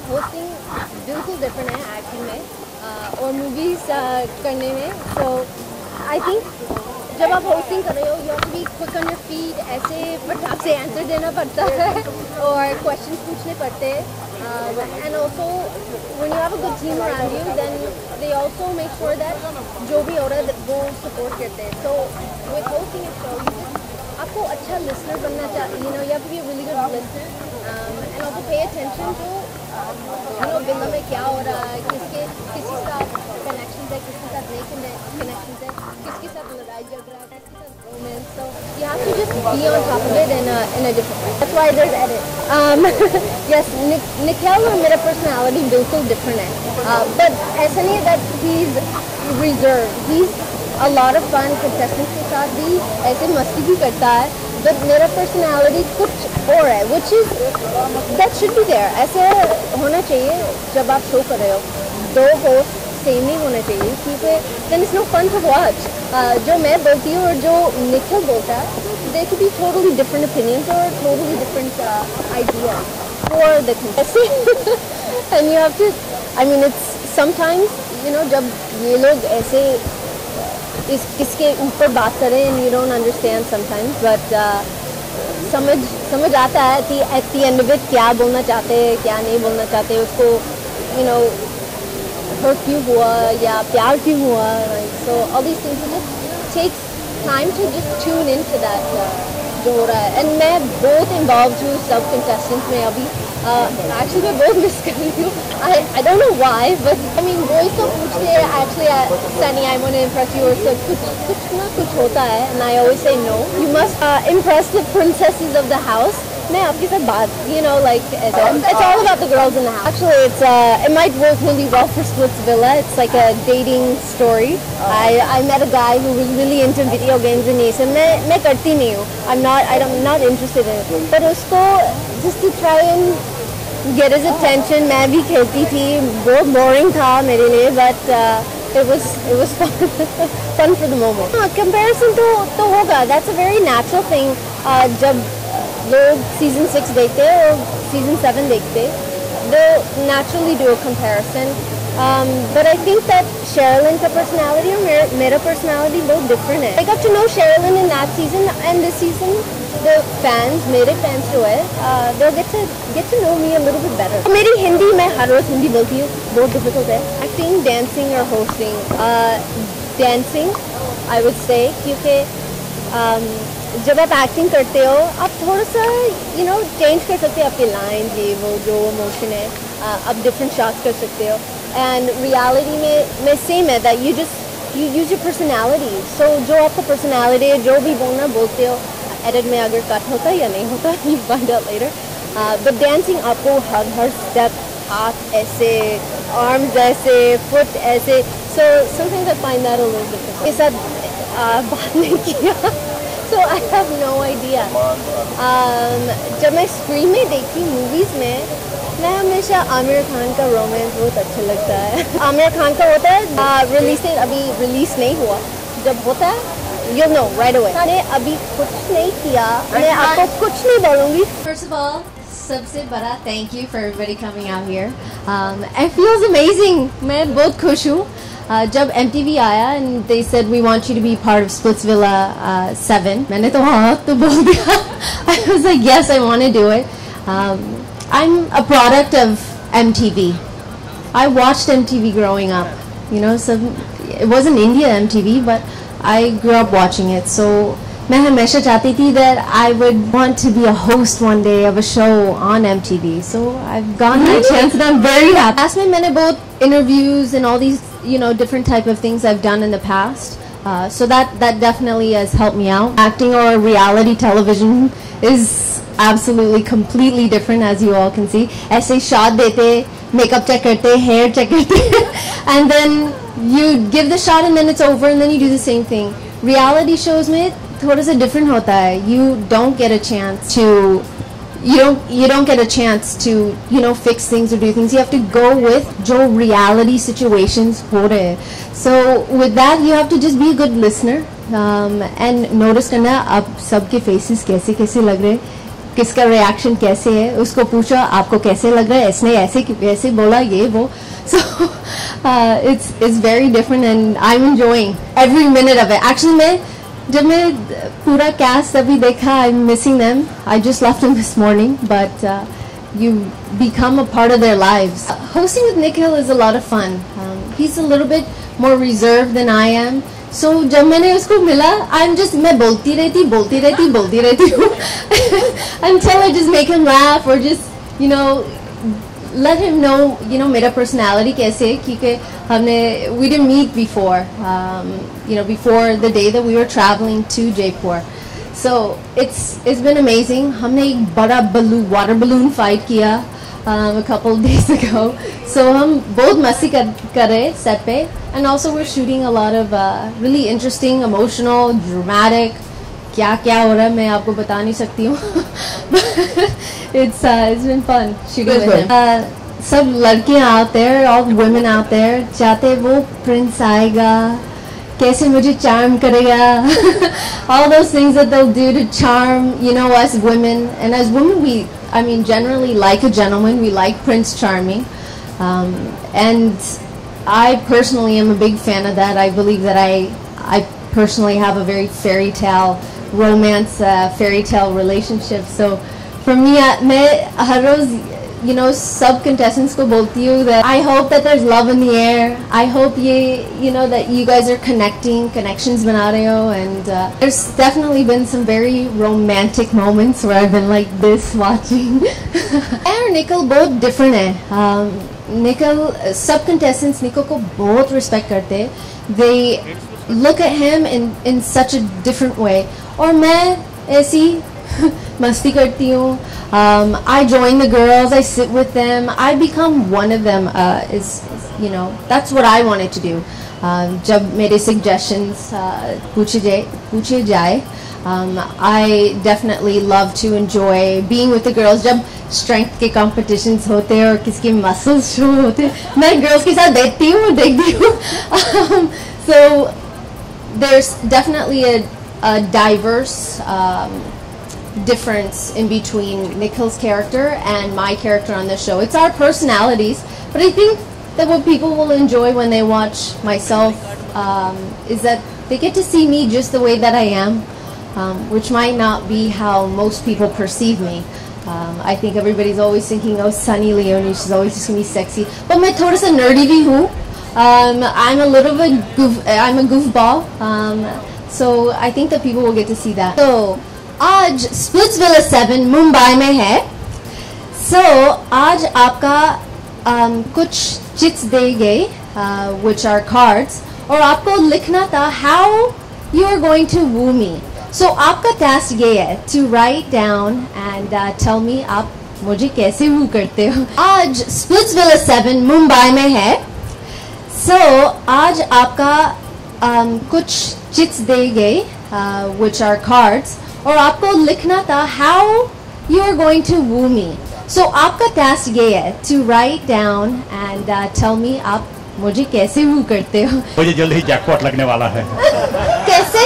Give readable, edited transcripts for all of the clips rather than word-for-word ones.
hosting बिल्कुल different है acting में और movies करने में. So I think जब आप hosting कर रहे हो, you have to be quick on your feet. ऐसे फटाक से answer देना पड़ता है और questions पूछने पड़ते हैं. And also when you have a good team around you, then they also make sure that जो भी हो रहा है वो support करते हैं. So with hosting a show, you just आपको अच्छा listener बनना चाहिए. You know, you have to be a really good listener and also pay attention to बिंदु में क्या हो रहा है, किसी साथ connections है, किसके साथ नहीं connections है, किसके साथ लड़ाई झगड़ा है, किसके साथ romance. So you have to just be on top of it in a different way. That's why there's edit. Yes, Nikhil और मेरा personality बिल्कुल different है. But ऐसा नहीं है that he's reserved. He's a lot of fun. Contestants के साथ भी ऐसे मस्ती भी करता है. But मेरा personality कुछ और है, which is that should be there. ऐसे होना चाहिए जब आप शो कर रहे हो. दो host सेम ही होना चाहिए क्योंकि then it's no fun to watch. जो मैं बोलती हूँ और जो निखिल बोलता है, there could be totally different opinions or totally different ideas for the contestant. And you have to, I mean, it's sometimes, you know, जब ये लोग ऐसे इसके ऊपर बात करें and you don't understand sometimes, but समझ आता है कि at the end of it क्या बोलना चाहते हैं, क्या नहीं बोलना चाहते, उसको you know hurt क्यों हुआ या प्यार क्यों हुआ, right? So all these things, it just takes time to just tune into that जो हो रहा है. And मैं बहुत involved हूँ सब contestants में अभी. Actually मैं बहुत miss कर रही हूँ. I don't know why, but I mean boys तो पूछते हैं actually Sunny, I want to impress you, or so कुछ ना कुछ होता है, and I always say no. You must impress the princesses of the house. मैं आपके साथ बात, you know, like it's all about the girls in the house. Actually, it might work really well for Splitsvilla. It's like a dating story. I met a guy who was really into video games and so मैं करती नहीं हूँ. I'm not interested in it. But उसको just to try and get his attention, मैं भी खेलती थी. बहुत boring था मेरे लिए, but it was fun for the moment. Comparison तो होगा. That's a very natural thing. जब लोग season 6 देखते हैं और season 7 देखते हैं, they'll naturally do a comparison. But I think that Sherilyn का personality और मेरा personality बहुत different है. I got to know Sherilyn in that season, and this season the fans, मेरे fans जो है, they'll get to know me a little bit better. मेरी हिंदी, मैं हर रोज हिंदी बोलती हूँ, बहुत difficult है. Acting, dancing or hosting? Dancing, I would say, क्योंकि जब आप एक्टिंग करते हो आप थोड़ा सा you know चेंज कर सकते हो आपके लाइन, ये वो जो इमोशन है, आप डिफरेंट शॉट्स कर सकते हो. एंड रियलिटी में सेम है that you use your personality. So जो आपका पर्सनालिटी है, जो भी बोलते हो, एडिट में अगर कट होता है या नहीं होता, you find out later. But dancing आपको हर स्टेप, हाथ ऐसे, arms ऐसे, foot ऐसे. So sometimes I find that a little bit difficult. इस साथ बात नहीं किया. So I have no idea. जब मैं स्क्रीन में देखती हूँ मूवीज़ में, मैं हमेशा आमिर खान का रोमांस बहुत अच्छा लगता है. आमिर खान का होता है रिलीज अभी रिलीज नहीं हुआ, जब होता है you'll know right away. मैंने अभी कुछ नहीं किया, मैं आपको कुछ नहीं बोलूँगी. First of all, सबसे बड़ा thank you for everybody coming out here. It feels amazing. मैं बहुत खुश हूँ. जब MTV आया and they said we want you to be part of Splitsvilla 7, मैंने तो हाँ तो बोल दिया. I was like yes, I want to do it. I'm a product of MTV. I watched MTV growing up. You know, so it wasn't India MTV, but I grew up watching it. So मैं हमेशा चाहती थी that I would want to be a host one day of a show on MTV. So I've gotten that chance and I'm very happy. Last में मैंने बहुत interviews and all these, you know, different type of things I've done in the past. So that definitely has helped me out. Acting or reality television is absolutely completely different, as you all can see. ऐसे shot देते, makeup check करते, hair check करते, and then you give the shot and then it's over and then you do the same thing. Reality shows में थोड़ा सा different होता है. You don't get a chance to you know fix things or do things. You have to go with जो reality situations हो रहे. So with that you have to just be a good listener and notice करना अब सबके faces कैसे लग रहे. किसका रिएक्शन कैसे है, उसको पूछा आपको कैसे लग रहा है, इसने ऐसे बोला ये वो. So it's very different and I'm enjoying every minute of it. Actually जब मैं पूरा cast अभी देखा, I'm missing them. I just left them this morning, but you become a part of their lives. Hosting with Nikhil is a lot of fun. He's a little bit more reserved than I am. So जब मैंने उसको मिला, मैं बोलती रहती हूँ until I just make him laugh or just let him know मेरा personality कैसे है, क्योंकि we didn't meet before before the day that we were traveling to Jaipur. So it's been amazing. हमने एक बड़ा water balloon fight किया a couple of days ago. So हम बहुत मस्ती कर रहे set पे, and also we're shooting a lot of really interesting, emotional, dramatic. क्या हो रहा है मैं आपको बता नहीं सकती हूँ. It's been fun shooting with him. सब लड़कियाँ out there, all women out there चाहते वो prince आएगा, कैसे मुझे charm करेगा. All those things that they'll do to charm us women. And as women we generally like a gentleman. We like Prince Charming, and I personally am a big fan of that. I believe that I personally have a very fairy tale romance, fairy tale relationship. So for me, मैं हर रोज sub contestants को बोलती हूँ that I hope that there's love in the air. I hope that you guys are connections बना रहे हो, and there's definitely been some very romantic moments where I've been like this watching. और Nikhil बहुत different है. Nikhil sub contestants Nikhil को बहुत respect करते हैं. They look at him in such a different way. और मैं ऐसी मस्ती करती हूँ. I join the girls, I sit with them, I become one of them. That's what I wanted to do. जब मेरे suggestions पूछे जाए, I definitely love to enjoy being with the girls. जब strength के competitions होते हैं और किसके muscles show होते हैं, मैं girls के साथ देखती हूँ. So there's definitely a diverse difference in between Nikhil's character and my character on the show. It's our personalities, but I think that what people will enjoy when they watch myself is that they get to see me just the way that I am, which might not be how most people perceive me. I think everybody's always thinking, oh, Sunny Leone, she's always just gonna be sexy. But मैं थोड़ा सा nerdy भी हूँ. I'm a little bit I'm a goofball. So I think that people will get to see that. So आज Splitsvilla 7 Mumbai में है. So आज आपका कुछ चिट्स दे गए, which are cards, और आपको लिखना था how you are going to woo me. So आपका task ये है to write down and tell me आप मुझे कैसे woo करते हो. आज Splitsvilla 7 मुंबई में है. So आज आपका कुछ चिट्स दे गए, which are cards, और आपको लिखना था how you are going to woo me. So आपका task ये है to write down and tell me आप मुझे कैसे woo करते हो. मुझे जल्द ही जैकपॉट लगने वाला है. कैसे?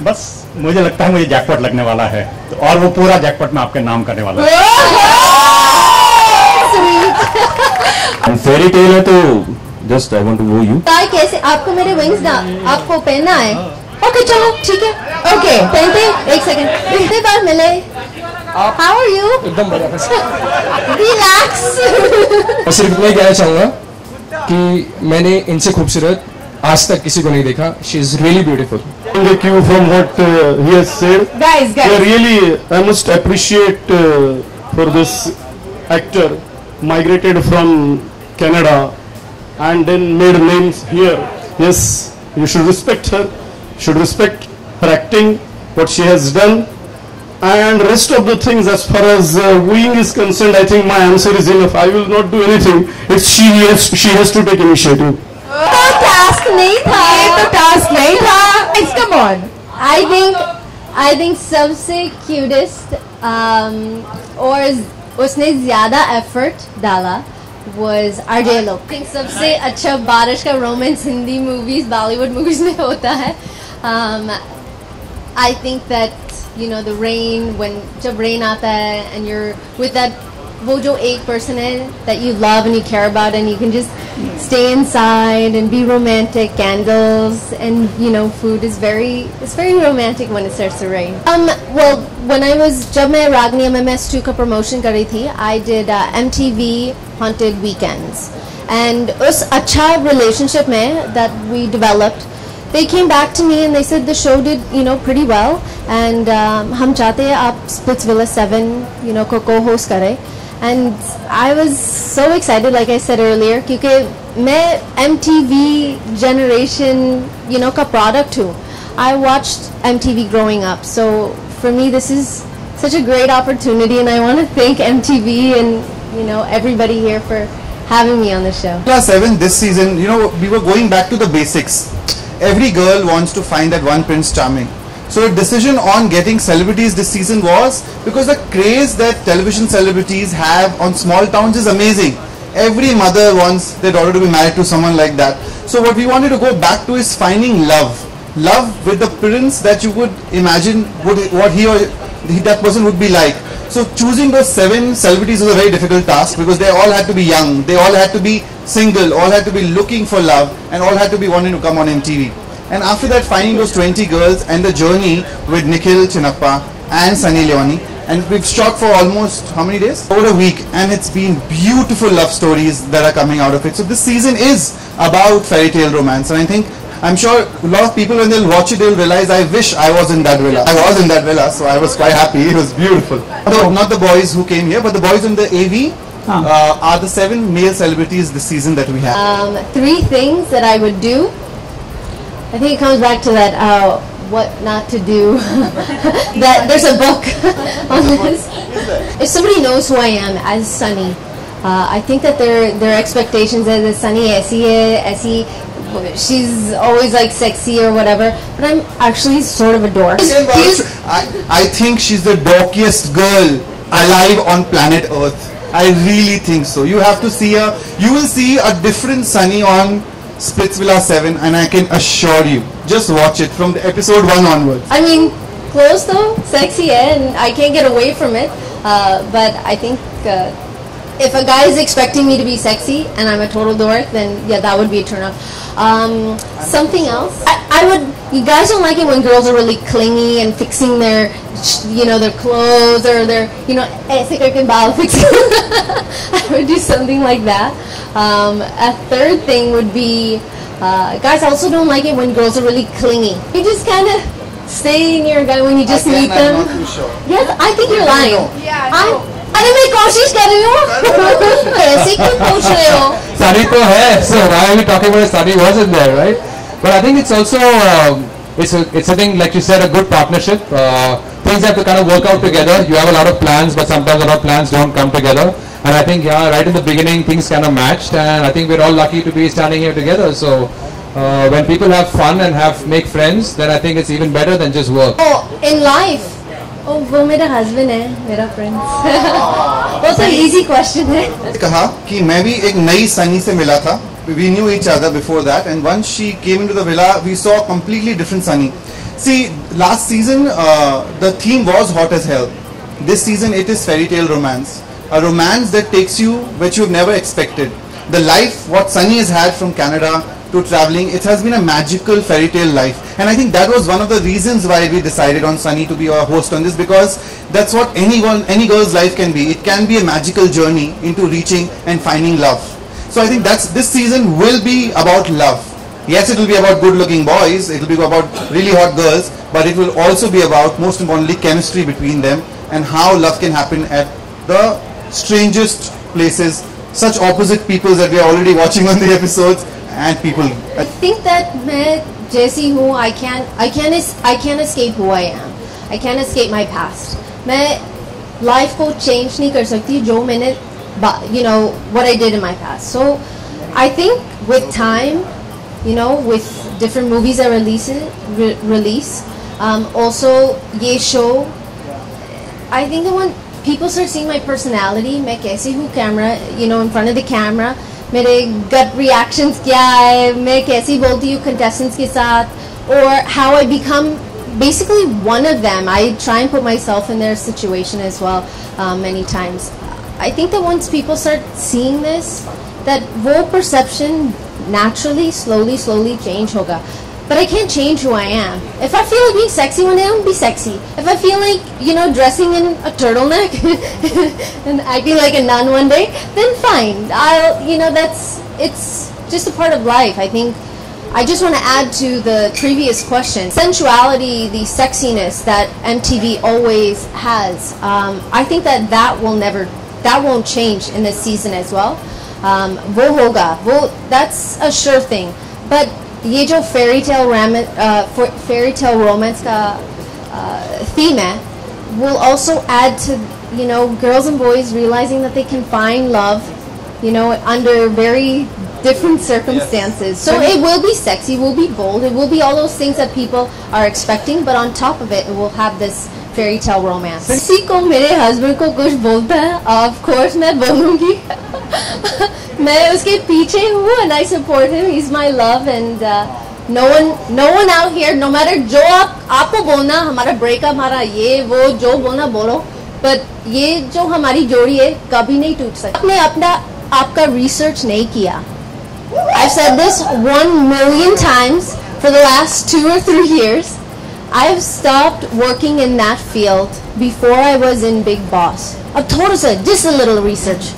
बस मुझे लगता है मुझे जैकपॉट लगने वाला है, और वो पूरा जैकपॉट मैं आपके नाम करने वाला है. Sweet. फेरी टेल है तो just I want to woo you. कैसे आपको मेरे wings ना आपको पहनना है? ओके चलो ठीक है. ओके पहनते एक सेकंड. कितने बार मिले? How are you? एकदम बढ़िया. Relax. मैं सिर्फ इतना ही कहना चाहूँगा कि मैंने इनसे खूबसूरत आज तक किसी को नहीं देखा. She is really beautiful. Thank you from what he has said. Guys. Yeah, really, I must appreciate for this actor migrated from Canada and then made names here. Yes, you should respect her. Should respect her acting, what she has done, and rest of the things. As far as wooing is concerned, I think my answer is enough. I will not do anything. It's she has to take initiative. तो task नहीं था. ये तो task नहीं था. It's come on. I think सबसे cutest और उसने ज़्यादा effort डाला was RJ Look. I think सबसे अच्छा बारिश का romance Hindi movies, Bollywood movies में होता है. I think that you know, the rain, when जब rain आता है and you're with that, वो जो एक person है that you love and you care about and you can just stay inside and be romantic, candles and, you know, food is it's very romantic when it starts to rain. Well, when I was, जब मैं रागनी MMS2 का promotion कर रही थी, I did MTV Haunted Weekends. And उस अच्छा relationship में that we developed, they came back to me and they said the show did, you know, pretty well and हम चाहते हैं आप Splitsvilla 7, you know, को co-host करें. And I was so excited, like I said earlier, क्योंकि मैं MTV generation, you know, का product हूँ. I watched MTV growing up, so for me this is such a great opportunity and I want to thank MTV and, you know, everybody here for having me on the show. Class 7 this season, you know, we were going back to the basics. Every girl wants to find that one Prince Charming. So the decision on getting celebrities this season was because the craze that television celebrities have on small towns is amazing. Every mother wants their daughter to be married to someone like that. So what we wanted to go back to is finding love. Love with the prince that you would imagine what that person would be like. So choosing those 7 celebrities was a very difficult task because they all had to be young, they all had to be single, all had to be looking for love and all had to be wanting to come on MTV. And after that, finding those 20 girls and the journey with Nikhil Chinnappa and Sunny Leone, and we've shot for almost how many days? Over a week, and it's been beautiful love stories that are coming out of it. So this season is about fairy tale romance, and I'm sure a lot of people when they'll watch it, they'll realize I wish I was in that villa. I was in that villa, so I was quite happy. It was beautiful. So not the boys who came here, but the boys in the AV are the 7 male celebrities this season that we have. 3 things that I would do. I think it comes back to that what not to do. That there's a book on this. If somebody knows who I am as Sunny, I think that their expectations are that Sunny aisi hai, aisi, she's always like sexy or whatever, but I'm actually sort of a dork. I think she's the dorkiest girl alive on planet Earth. I really think so. You have to see her. You will see a different Sunny on Splitsvilla 7 and I can assure you, just watch it from the episode 1 onwards. I mean, clothes though, sexy and I can't get away from it, but I think if a guy is expecting me to be sexy and I'm a total dork, then yeah, that would be a turn off. Something else, you guys don't like it when girls are really clingy and fixing their, you know, their clothes or their, you know, aise karke baal fixing. I would do something like that. A third thing would be, guys also don't like it when girls are really clingy. You just kind of stay near a guy when you just meet them. I'm not too sure. Yes, I think you're lying. Yeah, I know. अरे मैं कोशिश कर रही हूँ ऐसे क्यों पूछ रहे हो Sunny तो है, so why are we talking about Sunny wasn't there, right? But I think it's also it's a thing, like you said, a good partnership. Things have to kind of work out together. You have a lot of plans, but sometimes a lot of plans don't come together. And I think right in the beginning things kind of matched, and I think we're all lucky to be standing here together. So when people have fun and make friends, then I think it's even better than just work. Oh, in life. Oh, वो मेरा husband है, मेरा friend. वो तो easy question है. कहा कि मैं भी एक नई सनी से मिला था. We knew each other before that, and once she came into the villa, we saw a completely different Sunny. See, last season the theme was hot as hell. This season it is fairy tale romance, a romance that takes you which you've never expected. The life what Sunny has had from Canada to traveling, it has been a magical fairy tale life, and I think that was one of the reasons why we decided on Sunny to be our host on this, because that's what any girl's life can be. It can be a magical journey into reaching and finding love. So I think this season will be about love. Yes, it will be about good looking boys, it will be about really hot girls, but it will also be about, most importantly, chemistry between them and how love can happen at the strangest places, such opposite peoples that we are already watching on the episodes. And people, I think that मैं जैसी हूँ, I can't escape who I am. I can't escape my past. मैं life को change नहीं कर सकती जो मैंने, you know, what I did in my past. So I think with time, you know, with different movies that release, also ये show, I think that when people start seeing my personality, मैं कैसी हूँ camera, you know, in front of the camera, मेरे gut reactions क्या है, मैं कैसी बोलती हूँ contestants के साथ, or how I become basically one of them. I try and put myself in their situation as well many times. I think that once people start seeing this, that वो perception naturally, slowly change होगा. But I can't change who I am. If I feel like being sexy one day, I'll be sexy. If I feel like, dressing in a turtleneck and acting like a nun one day, then fine. It's just a part of life. I think I just want to add to the previous question. Sensuality, the sexiness that MTV always has, I think that won't change in this season as well. वो होगा, that's a sure thing. But ये जो fairy tale romance का theme है, will also add to girls and boys realizing that they can find love under very different circumstances. So it will be sexy, it will be bold, it will be all those things that people are expecting, but on top of it will have this fairy tale romance. किसी को मेरे husband को कुछ बोलता है, of course मैं बोलूँगी. मैं उसके पीछे हूँ and I support him. He's my love and no one out here, no matter जो आपको बोलना, हमारा breakup, हमारा ये वो जो बोलना बोलो, but ये जो हमारी जोड़ी है कभी नहीं टूट सकती. आपने आपका research नहीं किया. I've said this 1 million times for the last 2 or 3 years. I've stopped working in that field before I was in Big Boss. अब थोड़ा सा, just a little research.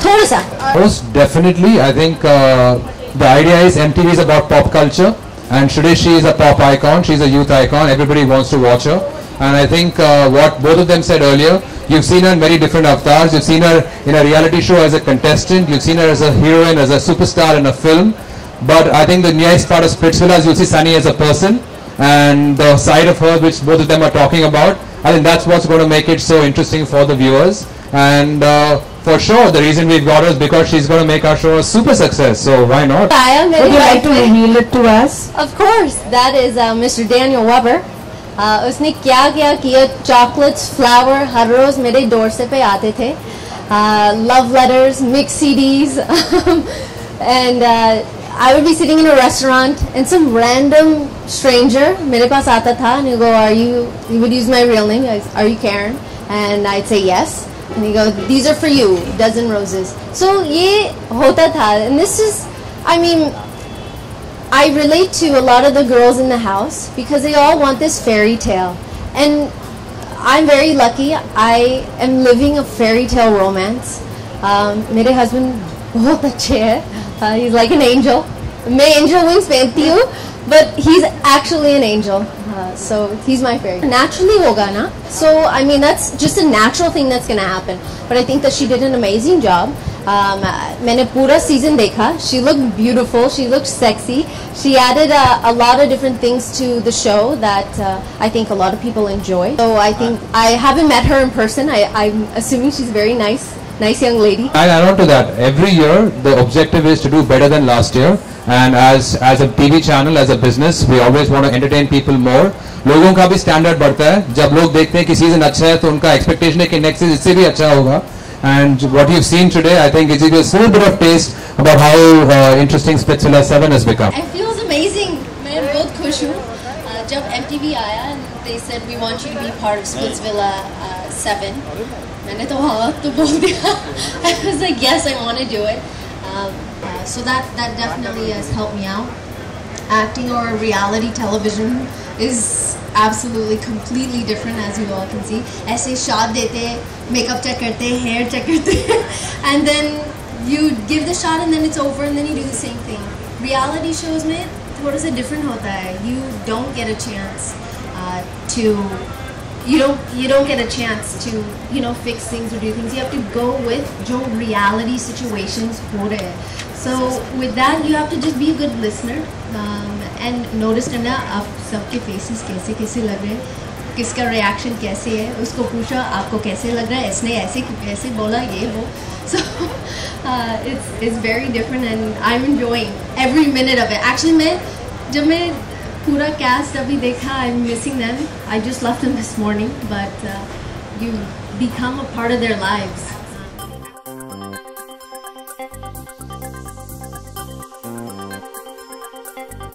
थोड़ा सा. Most definitely, I think the idea is MTV is about pop culture, and today she is a pop icon. She's a youth icon. Everybody wants to watch her, and I think what both of them said earlier. You've seen her in very different avatars. You've seen her in a reality show as a contestant. You've seen her as a heroine, as a superstar in a film. But I think the nice part of Splitsvilla is you'll see Sunny as a person, and the side of her which both of them are talking about. I think that's what's going to make it so interesting for the viewers. And for sure, the reason we've got her is because she's going to make our show a super success. So why not? Would you like to reveal it to us? Of course. That is Mr. Daniel Weber. उसने क्या किया chocolates, flour हर रोज मेरे doorstep पे आते थे, love letters, mixed CDs, and I would be sitting in a restaurant and some random stranger मेरे पास आता था and he'd go, he would use my real name, are you Karen? And I'd say yes, and he'd go, these are for you, dozen roses. So ये होता था, and this is, I relate to a lot of the girls in the house because they all want this fairy tale, and I'm very lucky. I am living a fairy tale romance. मेरे husband बहुत अच्छे हैं. He's like an angel. मैं angel wings पहनती हूँ, but he's actually an angel. So he's my fairy. Naturally होगा ना. So that's just a natural thing that's gonna happen. But I think that she did an amazing job. मैंने पूरा season देखा. She looked beautiful. She looked sexy. She added a lot of different things to the show that I think a lot of people enjoy. So I think I haven't met her in person. I'm assuming she's very nice young lady. I add on to that. Every year the objective is to do better than last year. And as a TV channel, as a business, we always want to entertain people more. लोगों का भी standard बढ़ता है. जब लोग देखते हैं कि season अच्छा है, तो उनका expectation है कि next season इससे भी अच्छा होगा. And what you've seen today, I think, is a little bit of taste about how interesting Splitsvilla 7 has become. It feels amazing. मैं बहुत खुश हूँ. जब MTV आया and they said we want you to be part of Splitsvilla 7. मैंने तो हाँ तो बोल दिया. I was like yes, I want to do it. So that definitely has helped me out. Acting or reality television is absolutely completely different, as you all can see. ऐसे shot देते, makeup check करते, hair check करते, and then you give the shot and then it's over and then you do the same thing. Reality shows में थोड़ा सा different होता है. You don't get a chance you don't get a chance to fix things or do things. You have to go with जो reality situations हो रहे हैं. So with that, you have to just be a good listener and notice करना आप सबके faces कैसे लग रहे हैं, किसका reaction कैसे है, उसको पूछा आपको कैसे लग रहा है, इसने ऐसे बोला ये वो. So it's very different and I'm enjoying every minute of it. Actually जब मैं पूरा cast अभी देखा, I'm missing them. I just left them this morning, but you become a part of their lives.